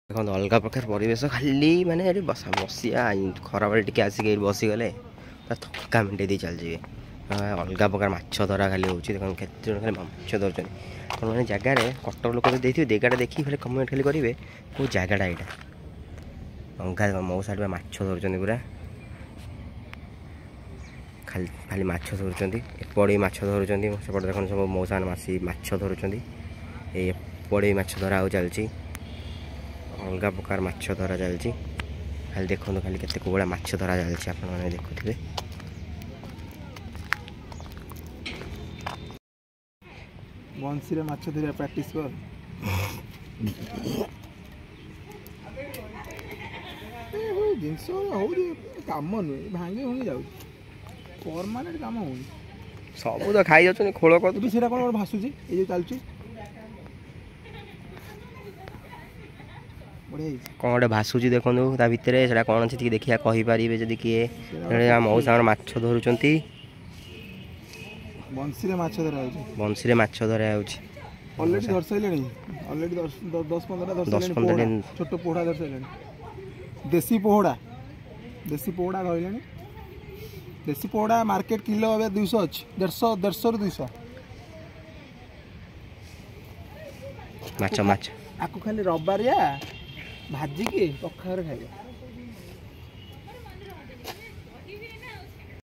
देखो अलग प्रकार परिवेश खाली माने बसा बसिया खरा बेले टिके आसिक बसीगले थका मेटे दी चल जाए अलग प्रकार माछ धरा खाली हो केते खाली माछ धरते मैंने जगार कटक लोक देखिए जगटा देखिए खाली कमेंट खाली करेंगे कौ जगटा यहाँ अंगा मो साइड माछ धरते पूरा खाली खाली माछ धरुंच एपड़े माछ धरुंच सेपटे देखते सब मौसा मासी माछ धरुंच एपड़े माछ धरा हो चलती अलग प्रकार माछ धरा चलती खाली देखो खाली केते कोबड़ा माछ धरा चलती आप देखुए बंसी रे माछ धरिया प्रैक्टिस कर जिनस हो काम नुहे भांगे भांगी जाऊ परमानेंट काम हो सब तो खाई जाऊँ खोल कर सीटा कौन भासुची ये चलुची कौन गोटे भासुची देखो ता भितर से कौन अच्छी देखिए कहींपारे जदि किए मौसा माछ धरुंच बंसी रे माछ धरा बंसी रे माछ धरा ऑलरेडी धर साइलेनी ऑलरेडी 10-15 धर छोट पोहड़ा धर साइलेनी देसी पोहड़ा धरलेनी देसी पोहड़ा मार्केट किलो अब 200 अच्छी 150 ରୁ 200 माछ माछ आपको खाली रबारिया भाजी के पखार खाइबा